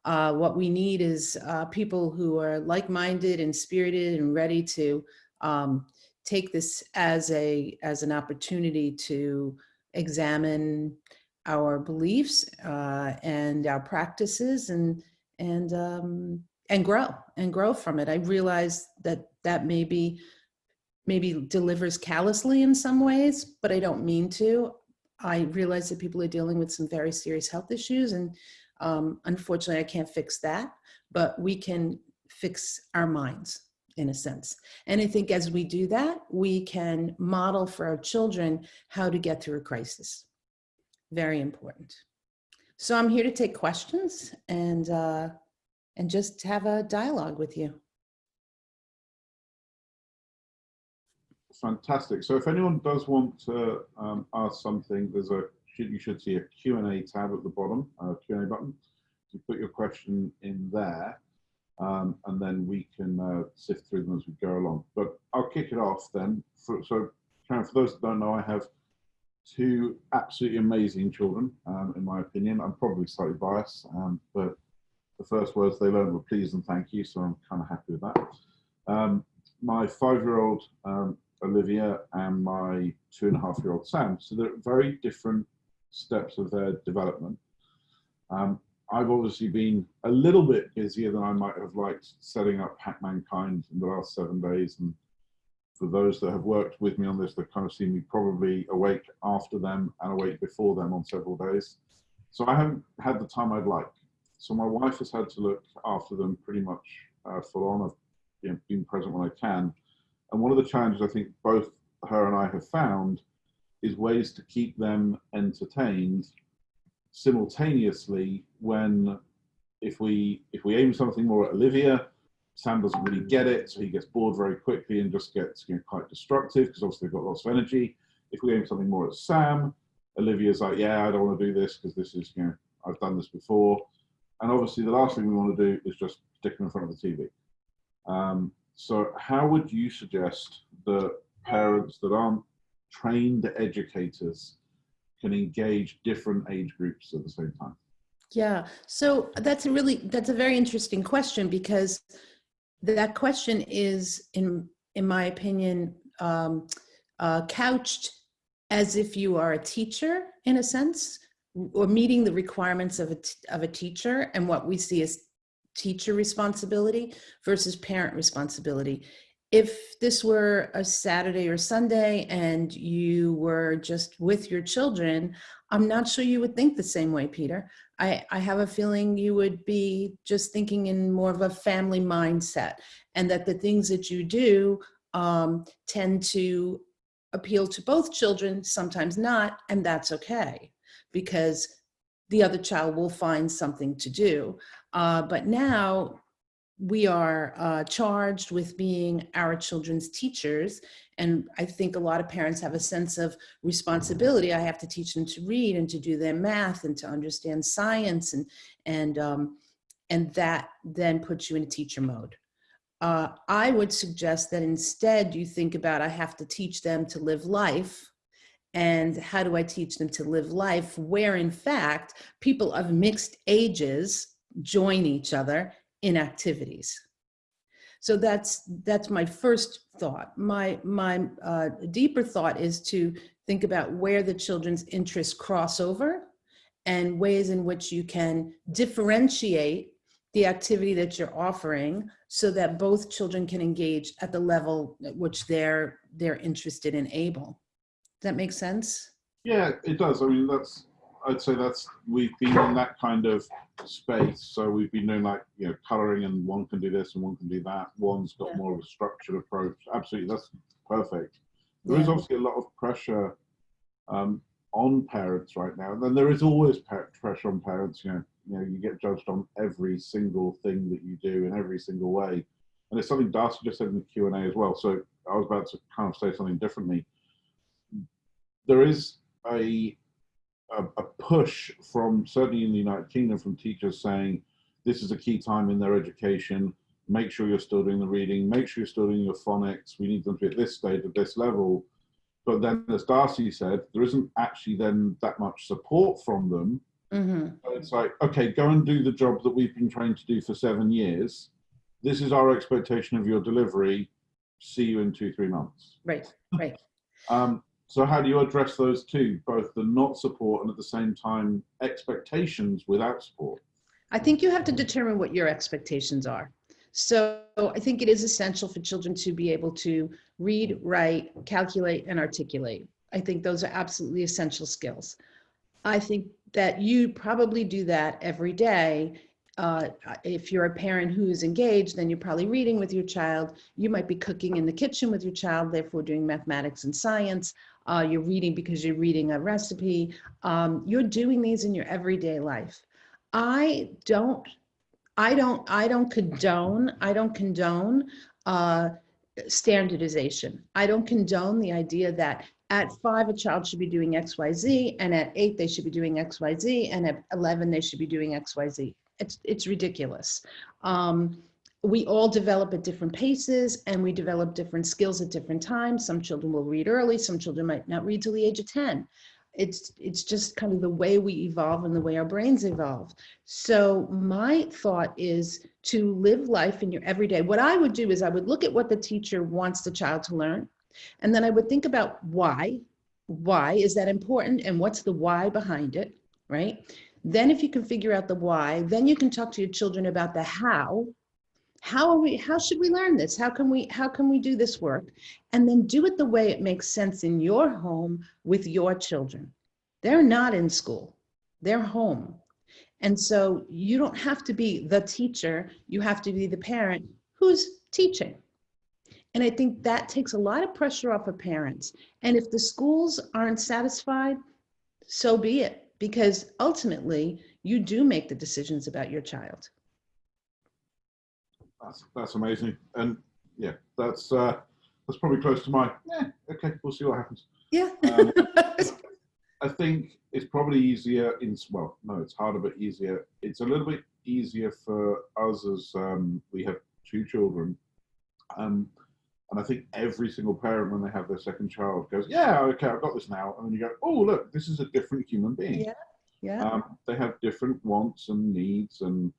What we need is people who are like-minded and spirited and ready to take this as an opportunity to examine our beliefs and our practices and grow from it. I realize that maybe delivers callously in some ways, but I don't mean to. I realize that people are dealing with some very serious health issues, and unfortunately I can't fix that, but we can fix our minds in a sense. And I think as we do that, we can model for our children how to get through a crisis. Very important. So I'm here to take questions and just have a dialogue with you. Fantastic. So if anyone does want to ask something, you should see a Q&A tab at the bottom, Q&A button. You put your question in there, and then we can sift through them as we go along. But I'll kick it off then. So Karen, for those that don't know, I have two absolutely amazing children, in my opinion. I'm probably slightly biased, but the first words they learned were please and thank you, so I'm kind of happy with that. My 5-year-old Olivia and my 2.5-year-old Sam. So they're at very different steps of their development. I've obviously been a little bit busier than I might have liked setting up Hack Mankind in the last 7 days. And for those that have worked with me on this, they've kind of seen me probably awake after them and awake before them on several days. So I haven't had the time I'd like. So my wife has had to look after them pretty much full on. I've been present when I can. And one of the challenges I think both her and I have found is ways to keep them entertained simultaneously when if we aim something more at Olivia, Sam doesn't really get it, so he gets bored very quickly and just gets quite destructive because obviously they've got lots of energy. If we aim something more at Sam, Olivia's like, yeah, I don't want to do this because this is, I've done this before. And obviously the last thing we want to do is just stick them in front of the TV. So how would you suggest that parents that aren't trained educators can engage different age groups at the same time? Yeah, so that's a very interesting question, because that question is, in my opinion, couched as if you are a teacher in a sense, or meeting the requirements of a teacher, and what we see as teacher responsibility versus parent responsibility. If this were a Saturday or Sunday and you were just with your children, I'm not sure you would think the same way, Peter. I have a feeling you would be just thinking in more of a family mindset, and that the things that you do tend to appeal to both children, sometimes not, and that's okay, because the other child will find something to do. But now we are charged with being our children's teachers. And I think a lot of parents have a sense of responsibility. I have to teach them to read and to do their math and to understand science. And that then puts you in teacher mode. I would suggest that instead you think about, I have to teach them to live life. And how do I teach them to live life where, in fact, people of mixed ages join each other in activities? So that's my first thought. My deeper thought is to think about where the children's interests cross over and ways in which you can differentiate the activity that you're offering so that both children can engage at the level at which they're interested and able. Does that make sense? Yeah, it does. I mean, I'd say we've been in that kind of space. So we've been doing coloring, and one can do this and one can do that. One's got more of a structured approach. Absolutely, that's perfect. There is obviously a lot of pressure on parents right now. And then there is always pressure on parents. You get judged on every single thing that you do in every single way. And it's something Darcy just said in the Q&A as well. So I was about to kind of say something differently. There is a push from, certainly in the United Kingdom, from teachers saying this is a key time in their education. Make sure you're still doing the reading. Make sure you're still doing your phonics. We need them to be at this stage, at this level. But then, as Darcy said, there isn't actually then that much support from them Mm-hmm. So it's like, okay, go and do the job that we've been trained to do for 7 years. This is our expectation of your delivery. See you in 2, 3 months. Right, right. So how do you address those two, both the not support and at the same time expectations without support? I think you have to determine what your expectations are. So I think it is essential for children to be able to read, write, calculate, and articulate. I think those are absolutely essential skills. I think that you probably do that every day. If you're a parent who is engaged, then you're probably reading with your child. You might be cooking in the kitchen with your child, therefore doing mathematics and science. You're reading because you're reading a recipe. You're doing these in your everyday life. I don't, I don't condone standardization. I don't condone the idea that at 5 a child should be doing XYZ, and at 8 they should be doing XYZ, and at 11 they should be doing XYZ. It's ridiculous. We all develop at different paces, and we develop different skills at different times. Some children will read early, some children might not read till the age of 10. It's just kind of the way we evolve and the way our brains evolve. So my thought is to live life in your everyday. What I would do is I would look at what the teacher wants the child to learn, and then I would think about why. Why is that important, and what's the why behind it, right? Then if you can figure out the why, then you can talk to your children about the how. How should we learn this? How can we do this work? And then do it the way it makes sense in your home with your children. They're not in school, they're home. And so you don't have to be the teacher, you have to be the parent who's teaching. And I think that takes a lot of pressure off of parents. And if the schools aren't satisfied, so be it, because ultimately you do make the decisions about your child. That's amazing, and yeah, that's probably close to my. Yeah, okay, we'll see what happens. Yeah. I think it's probably easier well, no, it's harder but easier. It's a little bit easier for us as we have 2 children, and I think every single parent when they have their second child goes, yeah, okay, I've got this now, and then you go, oh look, this is a different human being. Yeah, yeah. They have different wants and needs, and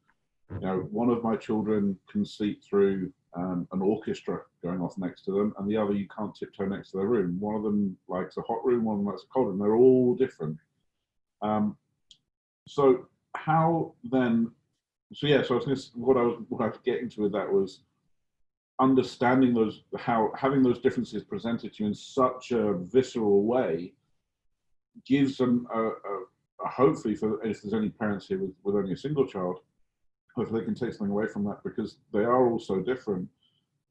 you know, one of my children can sleep through an orchestra going off next to them, and the other you can't tiptoe next to their room. One of them likes a hot room, one of them likes a cold room. They're all different. So how then? So yeah, so what I was getting to with that was understanding having those differences presented to you in such a visceral way gives them a hopefully, for if there's any parents here with only a single child, hopefully they can take something away from that, because they are all so different.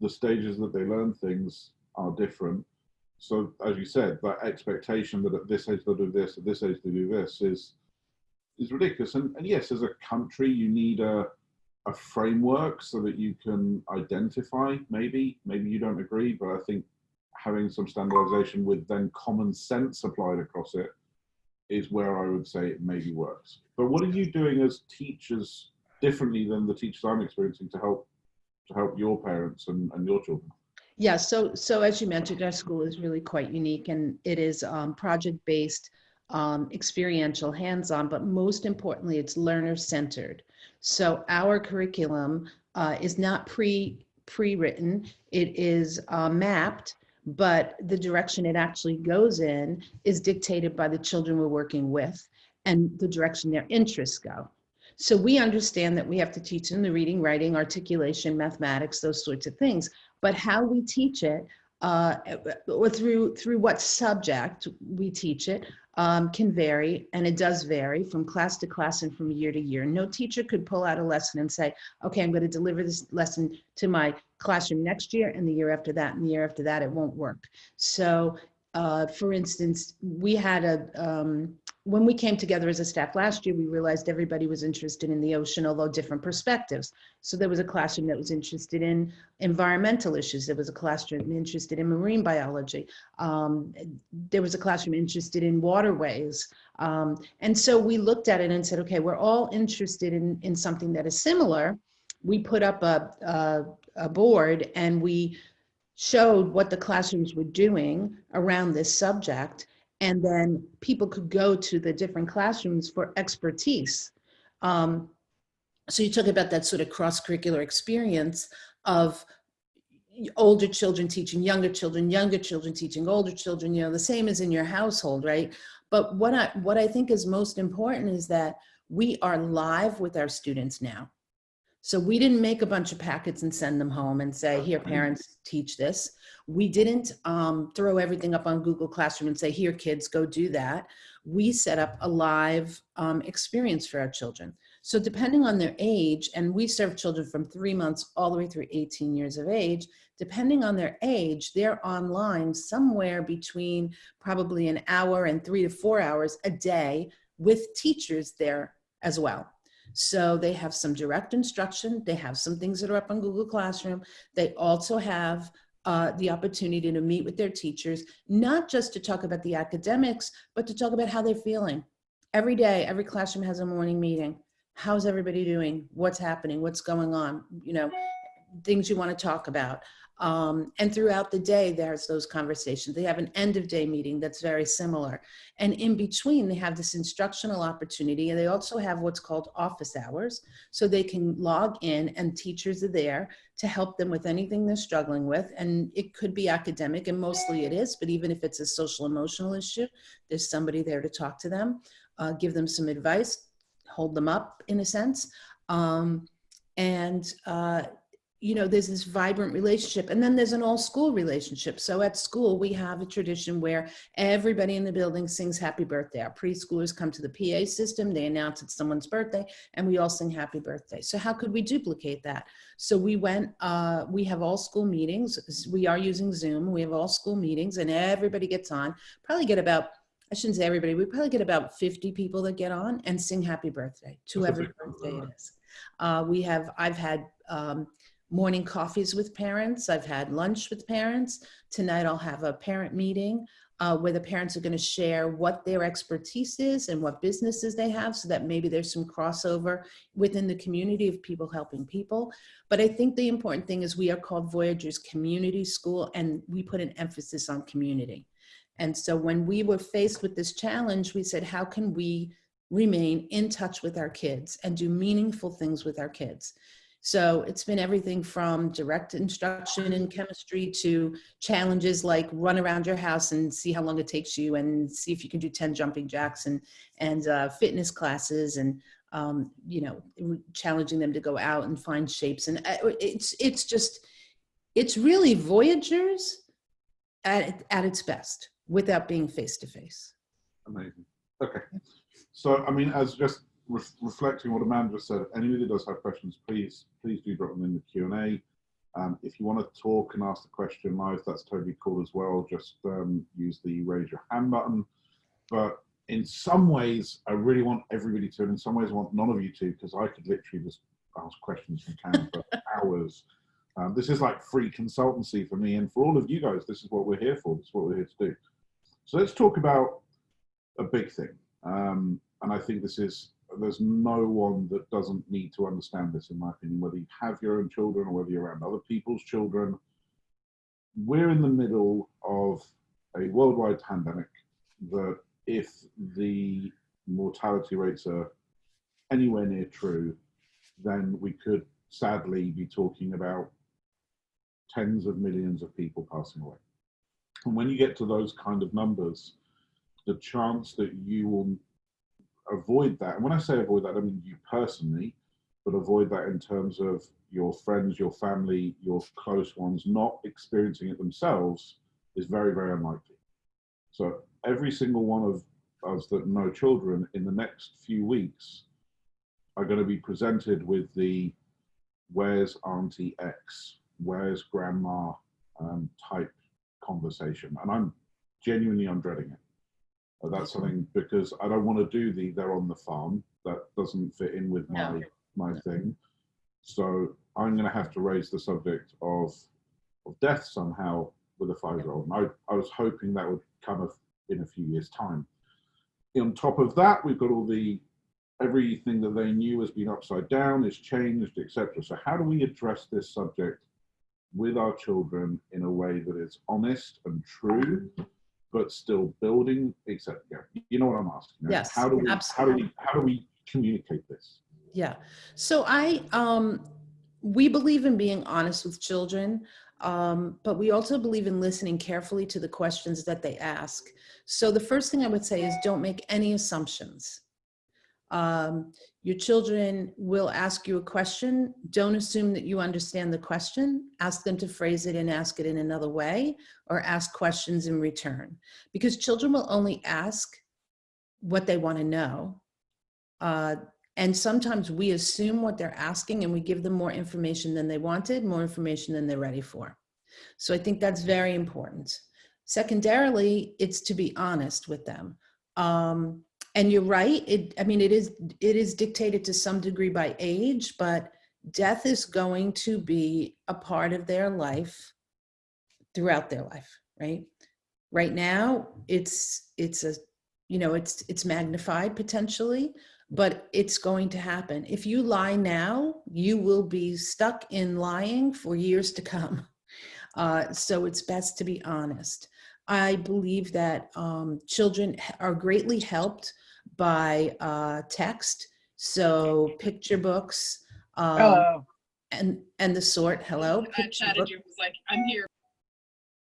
The stages that they learn things are different. So as you said, that expectation that at this age they'll do this, at this age they do this is ridiculous. And yes, as a country, you need a framework so that you can identify, maybe you don't agree, but I think having some standardization with then common sense applied across it is where I would say it maybe works. But what are you doing as teachers differently than the teachers I'm experiencing to help your parents and your children? Yeah, so as you mentioned, our school is really quite unique, and it is project-based, experiential, hands-on, but most importantly, it's learner-centered. So our curriculum is not pre-written, it is mapped, but the direction it actually goes in is dictated by the children we're working with and the direction their interests go. So we understand that we have to teach them the reading, writing, articulation, mathematics, those sorts of things. But how we teach it, or through what subject we teach it, can vary, and it does vary from class to class and from year to year. No teacher could pull out a lesson and say, okay, I'm going to deliver this lesson to my classroom next year, and the year after that, and the year after that, it won't work. So for instance, we had when we came together as a staff last year, we realized everybody was interested in the ocean, although different perspectives. So there was a classroom that was interested in environmental issues. There was a classroom interested in marine biology. There was a classroom interested in waterways. And so we looked at it and said, okay, we're all interested in something that is similar. We put up a board and we showed what the classrooms were doing around this subject. And then people could go to the different classrooms for expertise. So you talk about that sort of cross-curricular experience of older children teaching younger children teaching older children, the same as in your household, right? But what I think is most important is that we are live with our students now. So we didn't make a bunch of packets and send them home and say, here, parents, teach this. We didn't throw everything up on Google Classroom and say, here, kids, go do that. We set up a live experience for our children. So depending on their age, and we serve children from 3 months all the way through 18 years of age, depending on their age, they're online somewhere between probably an hour and 3 to 4 hours a day with teachers there as well. So they have some direct instruction. They have some things that are up on Google Classroom. They also have the opportunity to meet with their teachers, not just to talk about the academics, but to talk about how they're feeling. Every day, every classroom has a morning meeting. How's everybody doing? What's happening? What's going on? Things you want to talk about. And throughout the day, there's those conversations. They have an end of day meeting that's very similar. And in between, they have this instructional opportunity. And they also have what's called office hours. So they can log in and teachers are there to help them with anything they're struggling with. And it could be academic, and mostly it is, but even if it's a social emotional issue, there's somebody there to talk to them, give them some advice, hold them up in a sense. There's this vibrant relationship. And then there's an all school relationship. So at school, we have a tradition where everybody in the building sings happy birthday. Our preschoolers come to the PA system, they announce it's someone's birthday, and we all sing happy birthday. So how could we duplicate that? So we have all school meetings. We are using Zoom. We have all school meetings and everybody gets on. Probably get about, I shouldn't say everybody, we probably get about 50 people that get on and sing happy birthday to whoever's birthday it is. I've had morning coffees with parents. I've had lunch with parents. Tonight I'll have a parent meeting where the parents are going to share what their expertise is and what businesses they have, so that maybe there's some crossover within the community of people helping people. But I think the important thing is we are called Voyagers Community School, and we put an emphasis on community. And so when we were faced with this challenge, we said, how can we remain in touch with our kids and do meaningful things with our kids? So it's been everything from direct instruction in chemistry to challenges like run around your house and see how long it takes you and see if you can do 10 jumping jacks, and fitness classes, and challenging them to go out and find shapes. And it's really Voyagers at its best without being face-to-face. Amazing. Okay. So, I mean, as just reflecting what Amanda just said, anybody that does have questions, please do drop them in the Q&A. If you want to talk and ask the question live, that's totally cool as well. Just use the raise your hand button. But in some ways, I really want everybody to, and in some ways I want none of you to, because I could literally just ask questions from Karen for hours. This is like free consultancy for me, and for all of you guys, this is what we're here for. This is what we're here to do. So let's talk about a big thing. And I think there's no one that doesn't need to understand this, in my opinion, whether you have your own children or whether you're around other people's children. We're in the middle of a worldwide pandemic that, if the mortality rates are anywhere near true, then we could sadly be talking about tens of millions of people passing away. And when you get to those kind of numbers, the chance that you will avoid that, and when I say avoid that, I mean you personally, but avoid that in terms of your friends, your family, your close ones not experiencing it themselves, is very, very unlikely. So every single one of us that know children in the next few weeks are going to be presented with the where's Auntie X, where's Grandma type conversation. And I'm dreading it. That's something, because I don't want to do they're on the farm. That doesn't fit in with my thing. So I'm going to have to raise the subject of death somehow with a 5-year-old. And I was hoping that would come in a few years' time. On top of that, we've got everything that they knew has been upside down, is changed, etc. So how do we address this subject with our children in a way that is honest and true, but still building, except, yeah, you know what I'm asking. Right? Yes, How do absolutely. we communicate this? Yeah. So we believe in being honest with children, but we also believe in listening carefully to the questions that they ask. So the first thing I would say is don't make any assumptions. Your children will ask you a question. Don't assume that you understand the question. Ask them to phrase it and ask it in another way, or ask questions in return, because children will only ask what they want to know. And sometimes we assume what they're asking and we give them more information than they wanted, more information than they're ready for. So I think that's very important. Secondarily, it's to be honest with them. And you're right. It is dictated to some degree by age, but death is going to be a part of their life throughout their life, right? Right now, it's magnified potentially, but it's going to happen. If you lie now, you will be stuck in lying for years to come. So it's best to be honest. I believe that children are greatly helped by text, so picture books, Hello. and the sort. Hello, I picture chatted book. you. Was like, I'm here.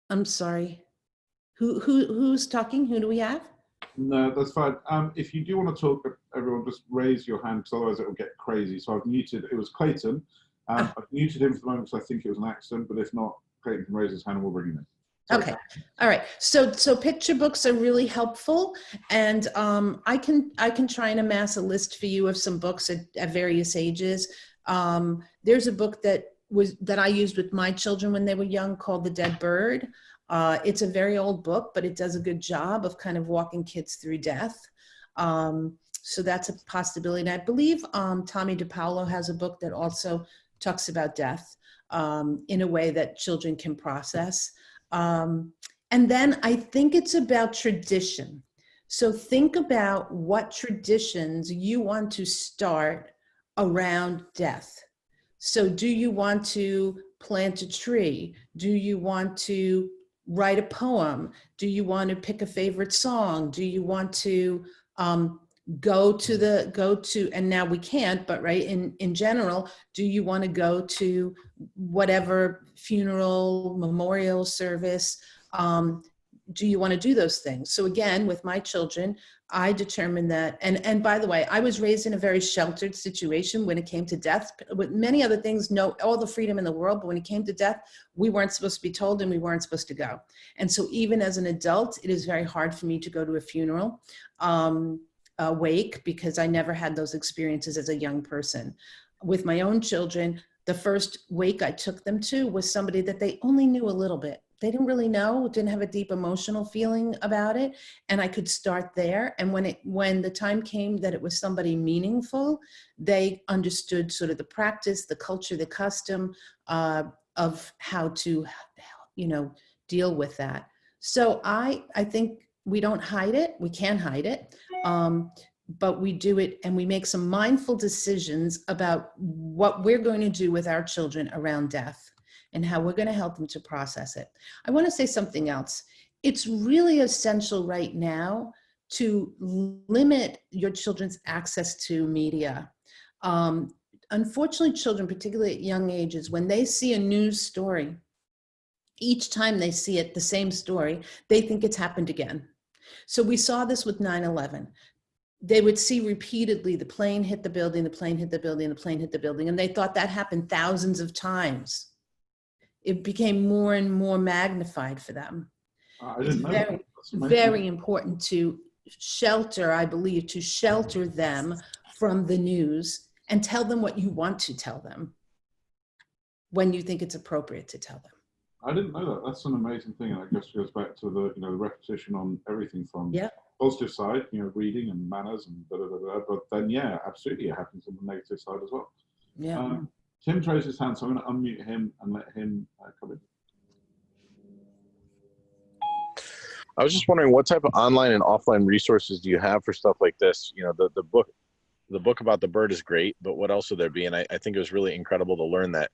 I'm sorry. Who's talking? Who do we have? No, that's fine. If you do want to talk, everyone just raise your hand, because otherwise it will get crazy. So I've muted, it was Clayton. I've muted him for the moment because I think it was an accident, but if not, Clayton can raise his hand and we'll bring him in. Sorry. Okay. All right. So picture books are really helpful, and I can try and amass a list for you of some books at various ages. There's a book that I used with my children when they were young called The Dead Bird. It's a very old book, but it does a good job of kind of walking kids through death. So that's a possibility. And I believe Tommy DiPaolo has a book that also talks about death in a way that children can process. And then I think it's about tradition. So think about what traditions you want to start around death. So do you want to plant a tree? Do you want to write a poem? Do you want to pick a favorite song? Do you want to go to, and now we can't, but right, in general, do you want to go to whatever funeral, memorial service? Do you want to do those things? So again, with my children, I determined that, and by the way, I was raised in a very sheltered situation when it came to death. With many other things, no, all the freedom in the world, but when it came to death, we weren't supposed to be told and we weren't supposed to go. And so even as an adult, it is very hard for me to go to a funeral, a wake, because I never had those experiences as a young person. With my own children, the first wake I took them to was somebody that they only knew a little bit. They didn't really know, didn't have a deep emotional feeling about it. And I could start there. And when the time came that it was somebody meaningful, they understood sort of the practice, the culture, the custom of how to, deal with that. So I think we don't hide it. We can hide it. But we do it, and we make some mindful decisions about what we're going to do with our children around death and how we're going to help them to process it. I want to say something else. It's really essential right now to limit your children's access to media. Unfortunately, children, particularly at young ages, when they see a news story, each time they see it, the same story, they think it's happened again. So we saw this with 9/11. They would see repeatedly the plane hit the building, the plane hit the building, the plane hit the building, and they thought that happened thousands of times. It became more and more magnified for them. I didn't know that. Very important to shelter, I believe, to shelter them from the news and tell them what you want to tell them when you think it's appropriate to tell them. I didn't know that. That's an amazing thing, and I guess it goes back to the the repetition on everything from positive side, reading and manners and but then absolutely it happens on the negative side as well. Yeah. Tim's raised his hand, so I'm going to unmute him and let him come in. I was just wondering, what type of online and offline resources do you have for stuff like this? The book about the bird is great, but what else would there be? And I think it was really incredible to learn that,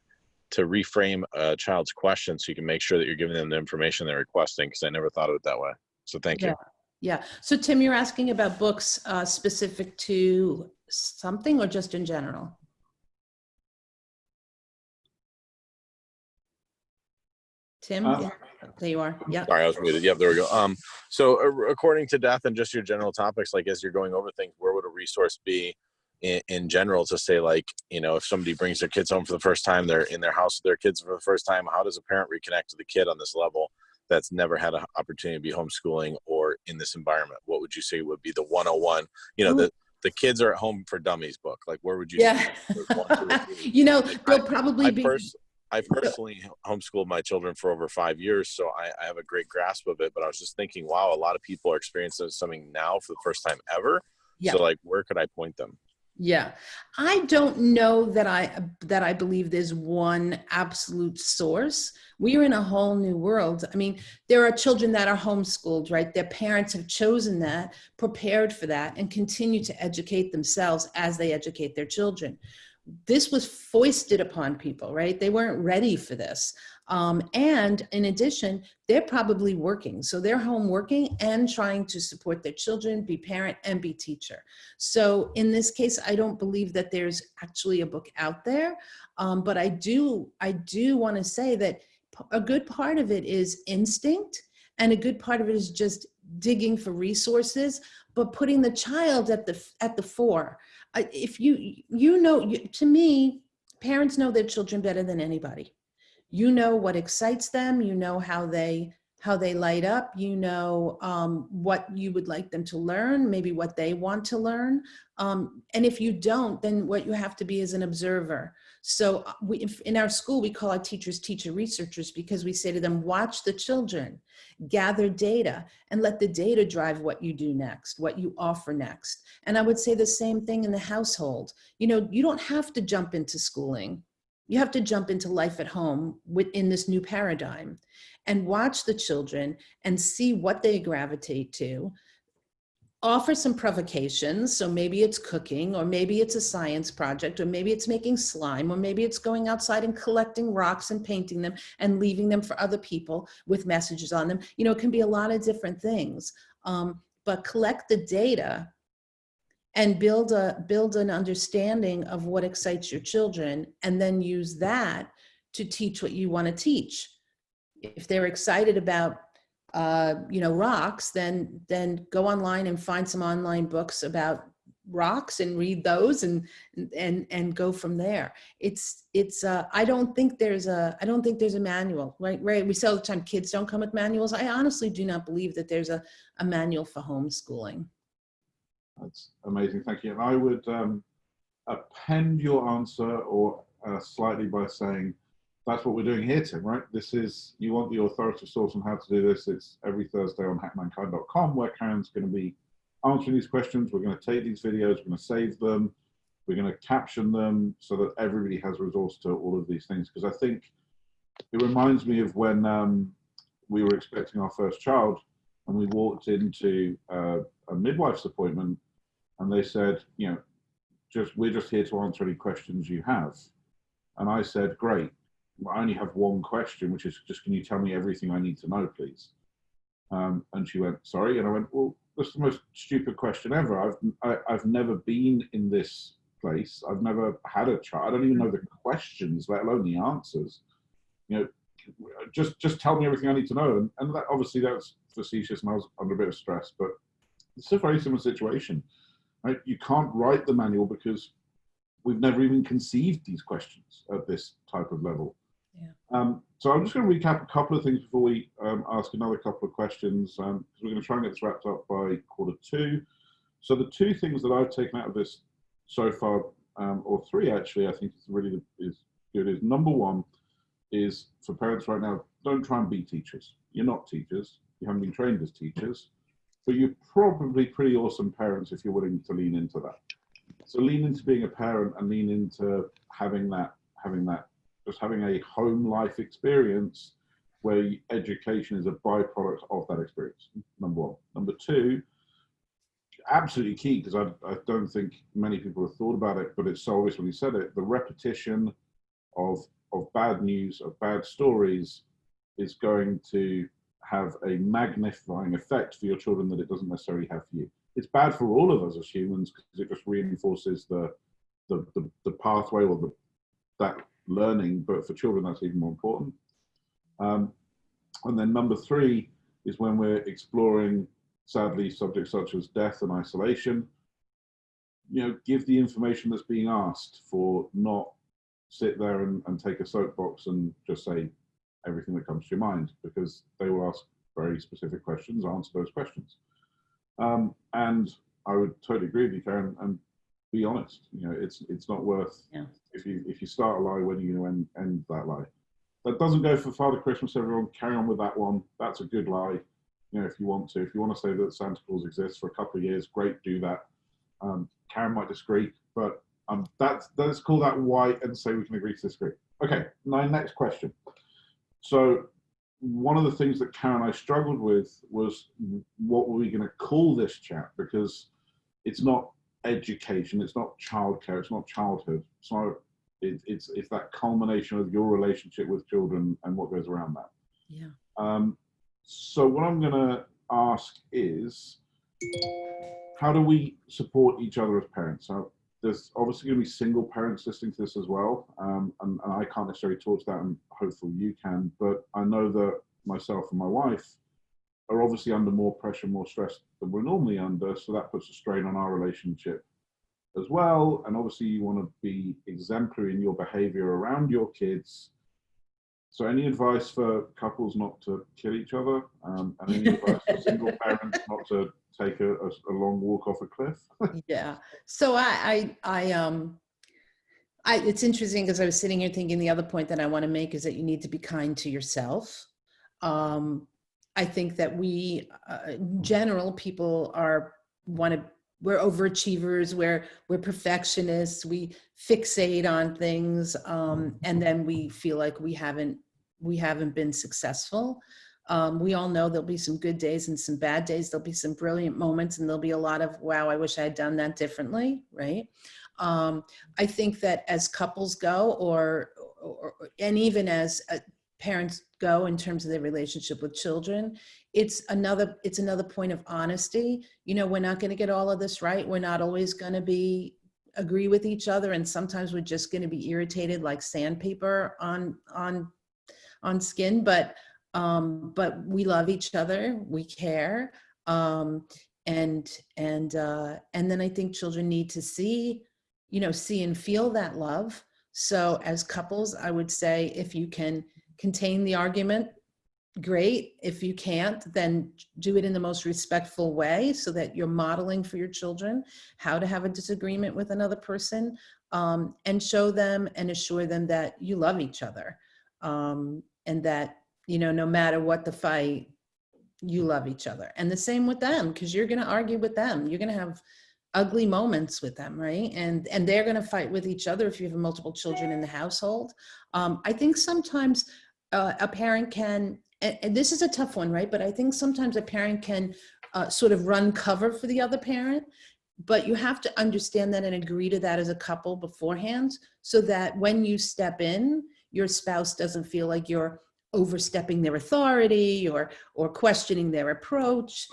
to reframe a child's question so you can make sure that you're giving them the information they're requesting, because I never thought of it that way. So thank Yeah. you. Yeah. So Tim, you're asking about books specific to something or just in general? Tim, Um, yeah, there you are. Yeah. Sorry, I was muted. Yep, there we go. So according to death and just your general topics, like as you're going over things, where would a resource be in general to say, like, you know, if somebody brings their kids home for the first time, they're in their house with their kids for the first time, how does a parent reconnect to the kid on this level that's never had an opportunity to be homeschooling or in this environment? What would you say would be the 101? You know, Ooh. the kids are at home for dummies book. Like, where would you Yeah. say there's 1, 2, or 3? You know, Like, there'll probably be. I personally homeschooled my children for over 5 years, so I have a great grasp of it. But I was just thinking, wow, a lot of people are experiencing something now for the first time ever. Yeah. So, like, where could I point them? Yeah. I don't know that I believe there's one absolute source. We are in a whole new world. I mean, there are children that are homeschooled, right? Their parents have chosen that, prepared for that, and continue to educate themselves as they educate their children. This was foisted upon people, right? They weren't ready for this. And in addition, they're probably working. So they're home working and trying to support their children, be parent and be teacher. So in this case, I don't believe that there's actually a book out there. But I do want to say that a good part of it is instinct, and a good part of it is just digging for resources, but putting the child at the fore. If to me, parents know their children better than anybody. You know what excites them. You know how they light up. You know what you would like them to learn, maybe what they want to learn. And if you don't, then what you have to be is an observer. So in our school, we call our teachers teacher researchers, because we say to them, watch the children, gather data, and let the data drive what you do next, what you offer next. And I would say the same thing in the household. You know, you don't have to jump into schooling. You have to jump into life at home within this new paradigm and watch the children and see what they gravitate to. Offer some provocations. So maybe it's cooking, or maybe it's a science project, or maybe it's making slime, or maybe it's going outside and collecting rocks and painting them and leaving them for other people with messages on them. You know, it can be a lot of different things. But collect the data and build an understanding of what excites your children, and then use that to teach what you want to teach. If they're excited about rocks, then go online and find some online books about rocks and read those and go from there. I don't think there's a manual, right? We say all the time kids don't come with manuals. I honestly do not believe that there's a manual for homeschooling. That's amazing, thank you. And I would append your answer or slightly by saying, that's what we're doing here, Tim, right? This is, you want the authoritative source on how to do this. It's every Thursday on hackmankind.com, where Karen's going to be answering these questions. We're going to take these videos, we're going to save them, we're going to caption them so that everybody has resource to all of these things. Because I think it reminds me of when we were expecting our first child and we walked into a midwife's appointment, and they said, you know, we're just here to answer any questions you have. And I said, great. I only have one question, which is just, can you tell me everything I need to know, please? And she went, sorry. And I went, well, that's the most stupid question ever. I've never been in this place. I've never had a child. I don't even know the questions, let alone the answers. You know, just tell me everything I need to know. And that, obviously that's facetious, and I was under a bit of stress, but it's a very similar situation. Right? You can't write the manual because we've never even conceived these questions at this type of level. Yeah. So I'm just going to recap a couple of things before we ask another couple of questions, because we're going to try and get this wrapped up by Q2. So the two things that I've taken out of this so far, or three actually, I think is really is good, is number one is for parents right now, don't try and be teachers. You're not teachers. You haven't been trained as teachers. But you're probably pretty awesome parents if you're willing to lean into that. So lean into being a parent and lean into having a home life experience where education is a byproduct of that experience, number one. Number two, absolutely key, because I don't think many people have thought about it, but it's so obvious when you said it, the repetition of bad news, of bad stories is going to have a magnifying effect for your children that it doesn't necessarily have for you. It's bad for all of us as humans because it just reinforces the pathway or that learning, but for children that's even more important. And then number 3 is when we're exploring, sadly, subjects such as death and isolation. Give the information that's being asked, for not sit there and take a soapbox and just say everything that comes to your mind, because they will ask very specific questions, answer those questions. And I would totally agree with you, Karen, and be honest. It's not worth, if you start a lie, when are you going to end that lie? That doesn't go for Father Christmas, everyone. Carry on with that one. That's a good lie. If you want to say that Santa Claus exists for a couple of years, great, do that. Karen might disagree, but let's call that white and say we can agree to disagree. Okay, my next question. So one of the things that Karen and I struggled with was, what were we going to call this chat? Because it's not education, it's not childcare, it's not childhood. So it's that culmination of your relationship with children and what goes around that. Yeah. So what I'm going to ask is, how do we support each other as parents? So there's obviously going to be single parents listening to this as well, and I can't necessarily talk to that, and hopefully you can, but I know that myself and my wife are obviously under more pressure, more stress than we're normally under, so that puts a strain on our relationship as well. And obviously you want to be exemplary in your behavior around your kids. So any advice for couples not to kill each other, and any advice for single parents not to take a long walk off a cliff? Yeah. So it's interesting, because I was sitting here thinking the other point that I want to make is that you need to be kind to yourself. I think that we, in general, people we're overachievers, we're perfectionists, we fixate on things, and then we feel like we haven't been successful. We all know there'll be some good days and some bad days. There'll be some brilliant moments, and there'll be a lot of, wow, I wish I had done that differently, right? I think that as couples go, and even as parents go in terms of their relationship with children, it's another point of honesty. We're not going to get all of this right. We're not always going to agree with each other, and sometimes we're just going to be irritated like sandpaper on skin, but we love each other, we care, and then I think children need to see and feel that love. So as couples, I would say, if you can contain the argument, great. If you can't, then do it in the most respectful way, so that you're modeling for your children how to have a disagreement with another person, and show them and assure them that you love each other, and that, no matter what the fight, you love each other. And the same with them, because you're going to argue with them. You're going to have ugly moments with them, right? And they're going to fight with each other if you have multiple children in the household. I think sometimes a parent can, and this is a tough one, right? But I think sometimes a parent can sort of run cover for the other parent, but you have to understand that and agree to that as a couple beforehand, so that when you step in, your spouse doesn't feel like you're overstepping their authority or questioning their approach.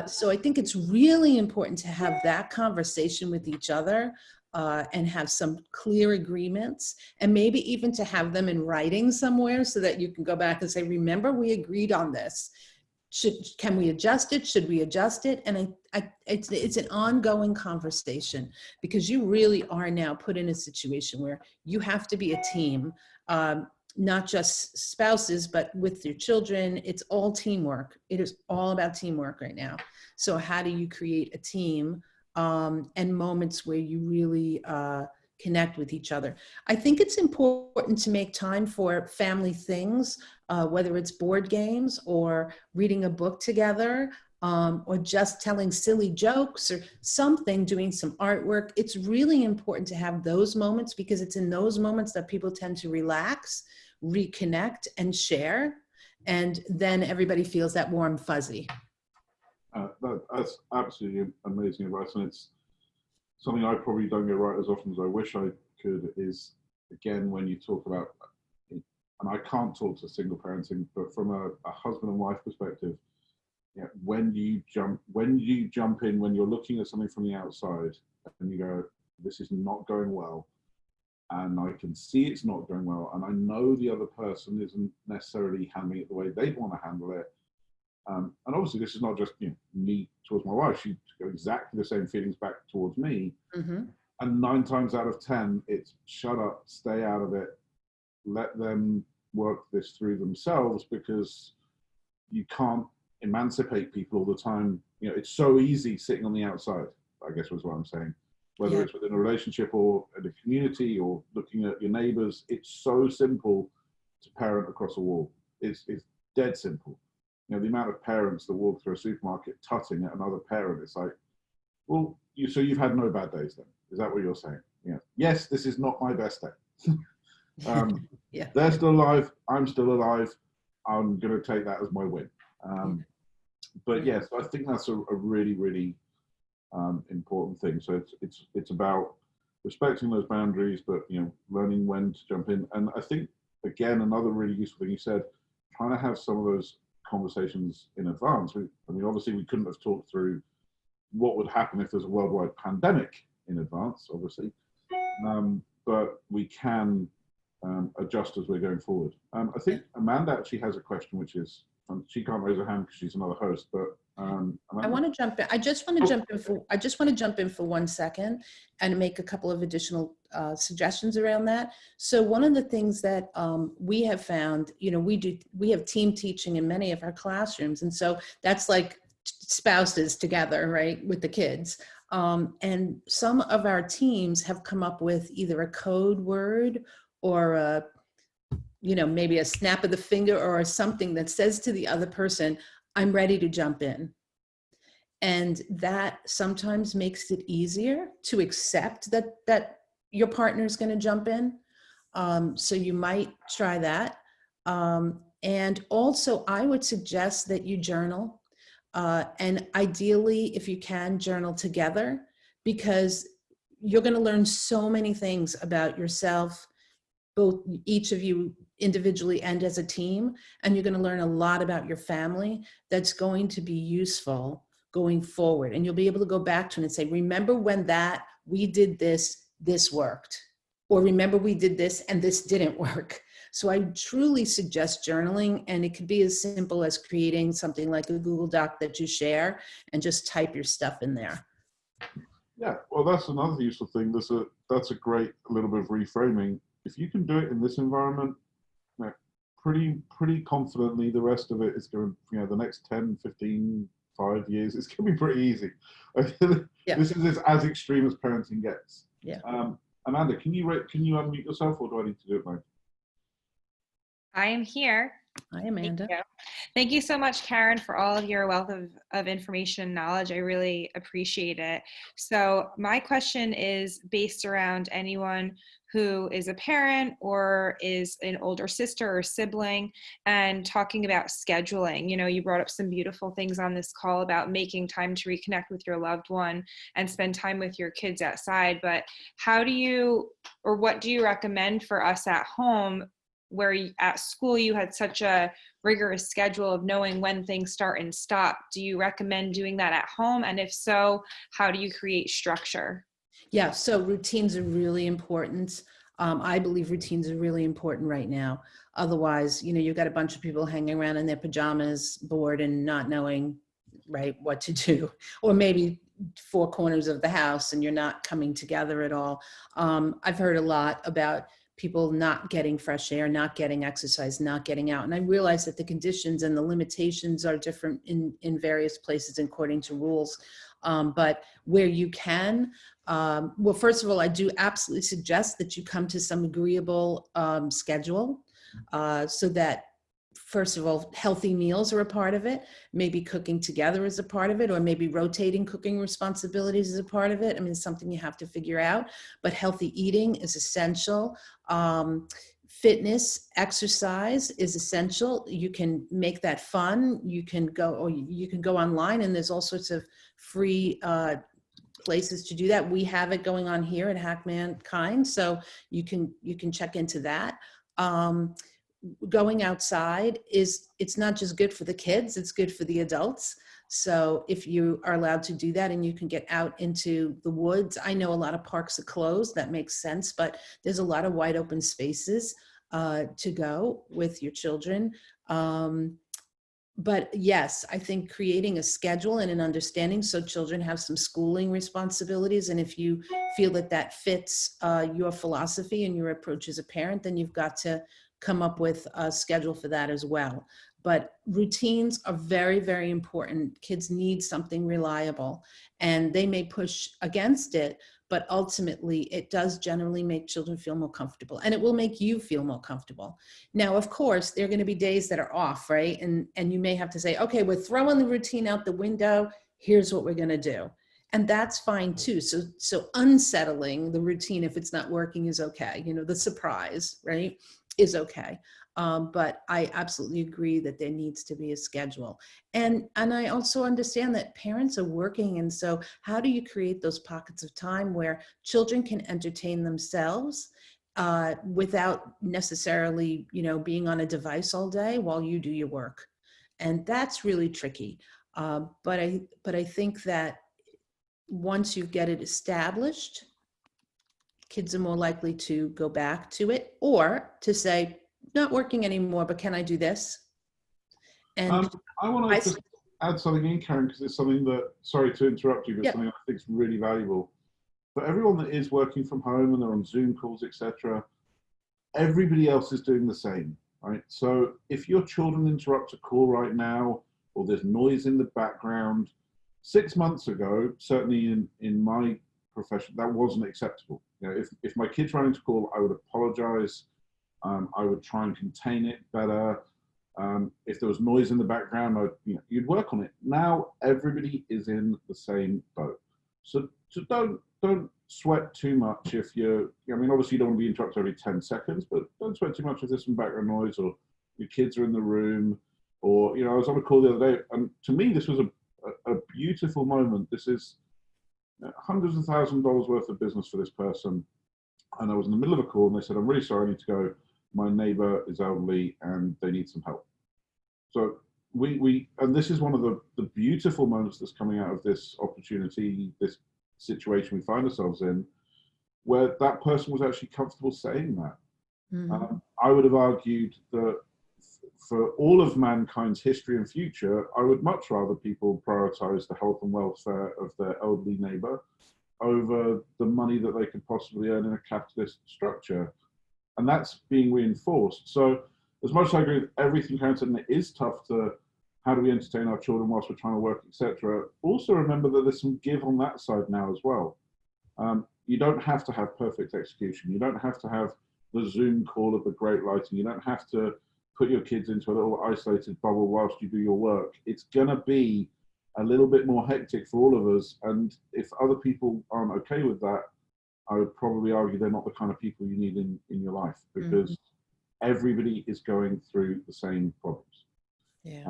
So I think it's really important to have that conversation with each other, and have some clear agreements, and maybe even to have them in writing somewhere, so that you can go back and say, remember, we agreed on this. Can we adjust it? Should we adjust it? And it's an ongoing conversation, because you really are now put in a situation where you have to be a team, not just spouses, but with your children. It's all teamwork. It is all about teamwork right now. So how do you create a team, and moments where you really connect with each other? I think it's important to make time for family things, whether it's board games or reading a book together, or just telling silly jokes or something, doing some artwork. It's really important to have those moments, because it's in those moments that people tend to relax, reconnect, and share. And then everybody feels that warm fuzzy. That's absolutely amazing advice, and it's something I probably don't get right as often as I wish I could. Is, again, when you talk about and I can't talk to single parenting, but from a husband and wife perspective, yeah, when do you jump in when you're looking at something from the outside and you go, this is not going well, and I can see it's not going well, and I know the other person isn't necessarily handling it the way they'd want to handle it. And obviously, this is not just me towards my wife. She's got exactly the same feelings back towards me. Mm-hmm. And 9 times out of 10, it's shut up, stay out of it, let them work this through themselves, because you can't emancipate people all the time. It's so easy sitting on the outside, I guess was what I'm saying. Whether it's within a relationship or in a community or looking at your neighbors, it's so simple to parent across a wall. It's dead simple. The amount of parents that walk through a supermarket tutting at another parent, it's like, well, so you've had no bad days then? Is that what you're saying? Yes, this is not my best day. Yeah. They're still alive. I'm still alive. I'm going to take that as my win. But yes, I think that's a really, really important thing. So it's about respecting those boundaries, but learning when to jump in. And I think, again, another really useful thing you said, trying to have some of those conversations in advance. Obviously we couldn't have talked through what would happen if there's a worldwide pandemic in advance, obviously, but we can adjust as we're going forward. I think Amanda actually has a question, which is, she can't raise her hand because she's another host, but I want to jump in. I just want to jump in for 1 second and make a couple of additional suggestions around that. So one of the things that we have found, we have team teaching in many of our classrooms, and so that's like spouses together, right, with the kids. And some of our teams have come up with either a code word or maybe a snap of the finger or something that says to the other person, I'm ready to jump in. And that sometimes makes it easier to accept that your partner is going to jump in. So you might try that. And also I would suggest that you journal. And ideally, if you can, journal together, because you're going to learn so many things about yourself, both each of you individually and as a team, and you're going to learn a lot about your family that's going to be useful going forward. And you'll be able to go back to it and say, remember when we did this worked, or remember we did this and this didn't work. So I truly suggest journaling, and it could be as simple as creating something like a Google Doc that you share and just type your stuff in there. Yeah, well, that's another useful thing. That's a great little bit of reframing. If you can do it in this environment, pretty confidently, the rest of it is going to, the next 10, 15, 5 years, it's going to be pretty easy. Yeah. This is as extreme as parenting gets. Yeah. Amanda, can you unmute yourself, or do I need to do it, mate? I am here. Hi, Amanda. Thank you so much, Karen, for all of your wealth of information and knowledge. I really appreciate it. So my question is based around anyone who is a parent or is an older sister or sibling, and talking about scheduling. You brought up some beautiful things on this call about making time to reconnect with your loved one and spend time with your kids outside. But what do you recommend for us at home, where at school you had such a rigorous schedule of knowing when things start and stop? Do you recommend doing that at home? And if so, how do you create structure? Yeah, so routines are really important. I believe routines are really important right now. Otherwise, you've got a bunch of people hanging around in their pajamas, bored and not knowing, right, what to do. Or maybe 4 corners of the house and you're not coming together at all. I've heard a lot about people not getting fresh air, not getting exercise, not getting out. And I realize that the conditions and the limitations are different in various places according to rules. But where you can, well, first of all, I do absolutely suggest that you come to some agreeable schedule so that, first of all, healthy meals are a part of it. Maybe cooking together is a part of it, or maybe rotating cooking responsibilities is a part of it. I mean, it's something you have to figure out, but healthy eating is essential. Fitness, exercise is essential. You can make that fun. You can go online, and there's all sorts of free places to do that. We have it going on here at Hack Mankind, so you can check into that. going outside it's not just good for the kids, it's good for the adults. So if you are allowed to do that and you can get out into the woods, I know a lot of parks are closed, that makes sense, but there's a lot of wide open spaces to go with your children. But yes, I think creating a schedule and an understanding so children have some schooling responsibilities. And if you feel that that fits your philosophy and your approach as a parent, then you've got to come up with a schedule for that as well. But routines are very, very important. Kids need something reliable, and they may push against it, but ultimately it does generally make children feel more comfortable, and it will make you feel more comfortable. Now, of course, there are going to be days that are off, right? And you may have to say, okay, we're throwing the routine out the window. Here's what we're going to do. And that's fine too. So unsettling the routine, if it's not working, is okay. You know, the surprise, right, is okay. But I absolutely agree that there needs to be a schedule. And I also understand that parents are working. And so how do you create those pockets of time where children can entertain themselves without necessarily, you know, being on a device all day while you do your work? And that's really tricky. But I think that once you get it established, kids are more likely to go back to it, or to say, not working anymore, but can I do this? And I want to just add something in, Karen, because it's something that, sorry to interrupt you, but Yep. something I think is really valuable. For everyone that is working from home and they're on Zoom calls, etc., everybody else is doing the same, right? So if your children interrupt a call right now, or there's noise in the background, 6 months ago, certainly in my profession, that wasn't acceptable. You know, if my kids ran into a call, I would apologize. I would try and contain it better. If there was noise in the background, you'd work on it. Now everybody is in the same boat. So don't sweat too much if you're, I mean, obviously you don't want to be interrupted every 10 seconds, but don't sweat too much if there's some background noise or your kids are in the room, or, you know, I was on a call the other day, and to me, this was a beautiful moment. This is hundreds of thousands of dollars worth of business for this person. And I was in the middle of a call and they said, I'm really sorry, I need to go. My neighbor is elderly and they need some help. So and this is one of the beautiful moments that's coming out of this opportunity, this situation we find ourselves in, where that person was actually comfortable saying that. mm-hmm. I would have argued that for all of mankind's history and future, I would much rather people prioritize the health and welfare of their elderly neighbor over the money that they could possibly earn in a capitalist structure. And that's being reinforced. So as much as I agree with everything Karen said, and it is tough to, how do we entertain our children whilst we're trying to work, etc. Also remember that there's some give on that side now as well. You don't have to have perfect execution. You don't have to have the Zoom call of the great lighting. You don't have to put your kids into a little isolated bubble whilst you do your work. It's gonna be a little bit more hectic for all of us. And if other people aren't okay with that, I would probably argue they're not the kind of people you need in your life, because everybody is going through the same problems. Yeah.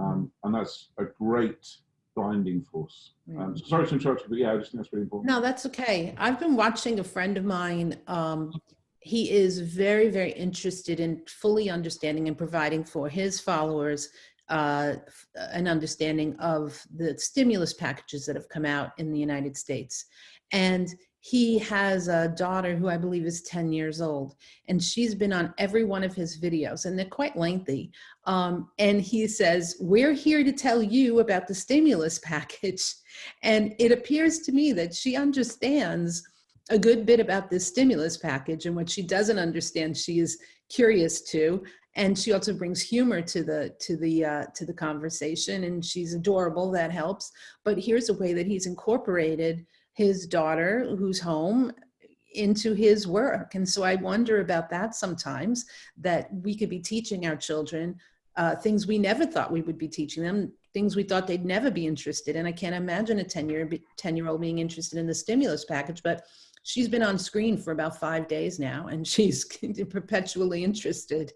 And that's a great binding force. So sorry to interrupt you, but yeah, I just think that's really important. No, that's okay. I've been watching a friend of mine. He is very, very interested in fully understanding and providing for his followers an understanding of the stimulus packages that have come out in the United States. And he has a daughter who I believe is 10 years old, and she's been on every one of his videos, and they're quite lengthy. And he says, we're here to tell you about the stimulus package. And it appears to me that she understands a good bit about this stimulus package, and what she doesn't understand, she is curious to. And she also brings humor to the conversation, and she's adorable. That helps. But here's a way that he's incorporated his daughter, who's home, into his work. And so I wonder about that sometimes, that we could be teaching our children things we never thought we would be teaching them, things we thought they'd never be interested in. I can't imagine a 10-year-old being interested in the stimulus package, but she's been on screen for about 5 days now, and she's perpetually interested.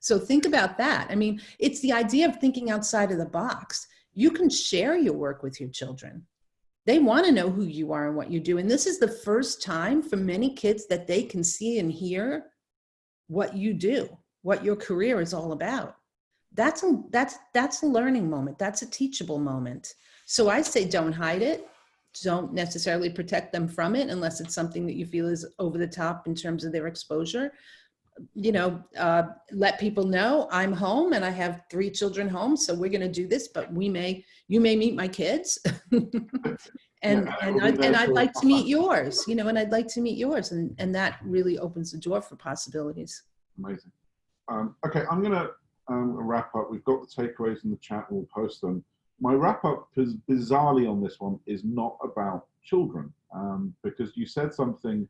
So think about that. I mean, it's the idea of thinking outside of the box. You can share your work with your children. They want to know who you are and what you do. And this is the first time for many kids that they can see and hear what you do. what your career is all about. That's a learning moment. That's a teachable moment. So I say don't hide it. Don't necessarily protect them from it unless it's something that you feel is over the top in terms of their exposure. Let people know I'm home and I have 3 children home, so we're going to do this, but you may meet my kids. And I'd like to meet yours, and I'd like to meet yours. And that really opens the door for possibilities. Amazing. Okay, I'm going to wrap up. We've got the takeaways in the chat and we'll post them. My wrap up is bizarrely on this one is not about children, because you said something,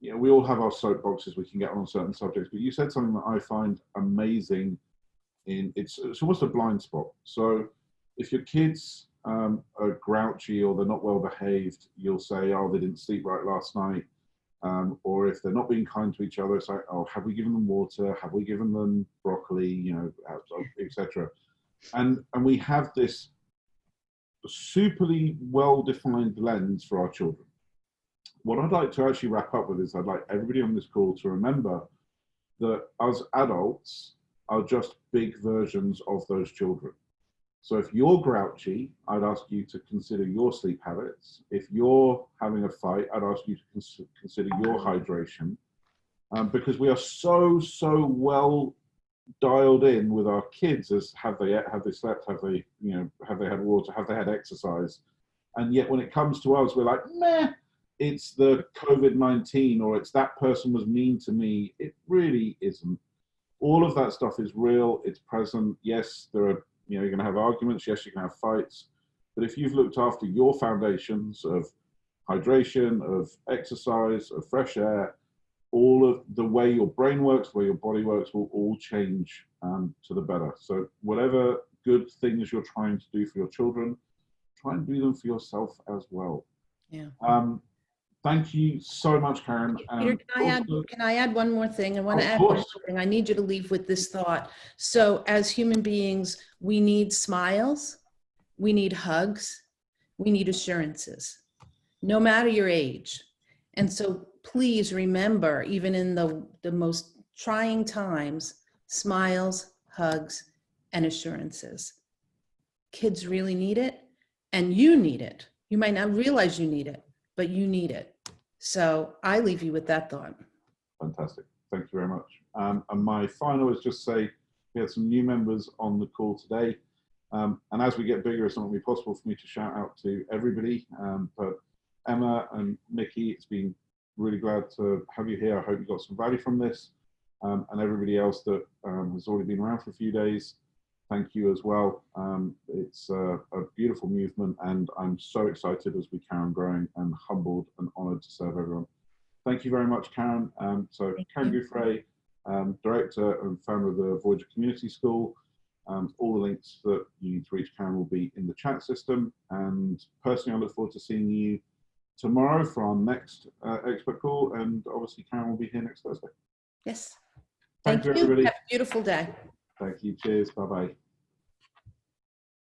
we all have our soapboxes we can get on certain subjects, but you said something that I find amazing it's almost a blind spot. So if your kids are grouchy or they're not well behaved, you'll say, oh, they didn't sleep right last night. Or if they're not being kind to each other, it's like, oh, have we given them water? Have we given them broccoli, etc. And we have this superly well-defined lens for our children. What I'd like to actually wrap up with is I'd like everybody on this call to remember that us adults are just big versions of those children. So if you're grouchy, I'd ask you to consider your sleep habits. If you're having a fight, I'd ask you to consider your hydration, because we are so well dialed in with our kids as have they slept, have they had water, have they had exercise, and yet when it comes to us, we're like, meh, it's the COVID-19 or it's that person was mean to me. It really isn't. All of that stuff is real. It's present. Yes, there are. You're going to have arguments. Yes, you can have fights. But if you've looked after your foundations of hydration, of exercise, of fresh air, all of the way your brain works, the way your body works will all change to the better. So whatever good things you're trying to do for your children, try and do them for yourself as well. Yeah. Thank you so much, Karen. Peter, can I add one more thing? I want to add one more thing. I need you to leave with this thought. So as human beings, we need smiles, we need hugs, we need assurances, no matter your age. And so please remember, even in the most trying times, smiles, hugs, and assurances. Kids really need it, and you need it. You might not realize you need it, but you need it. So I leave you with that thought. Fantastic. Thank you very much. And my final is just say we have some new members on the call today. And as we get bigger, it's not going to be possible for me to shout out to everybody. But Emma and Nikki, it's been really glad to have you here. I hope you got some value from this. And everybody else that has already been around for a few days, thank you as well. It's a beautiful movement, and I'm so excited as we carry on growing and humbled and honored to serve everyone. Thank you very much, Karen. So Karen Giuffre, Director and founder of the Voyager Community School. All the links that you need to reach Karen will be in the chat system. And personally, I look forward to seeing you tomorrow for our next expert call. And obviously, Karen will be here next Thursday. Yes. Thank you, you. everybody. Have a beautiful day. Thank you. Cheers. Bye-bye.